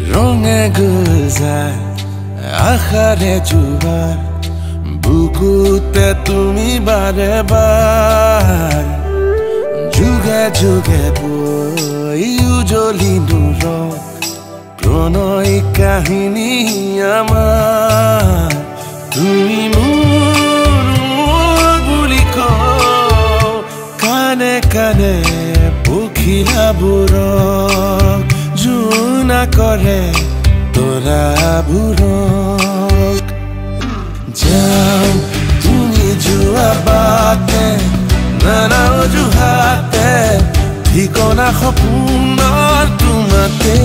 ৰঙে গুলজাৰ আশাৰে জোৱাৰ বুকুতে তুমি বাৰে বাৰ যুগে যুগে বৈ উজলি নূৰ প্ৰণয় কাহিনী আমাৰ তুমি মোৰ বুলি কওঁ কানে কানে পখিলাবোৰক জোনা কৰে তৰাবোৰক যাওঁ তুমি যোৱা বাটে নানা অজুহাতে ঠিকনা সপোনৰ তোমাতে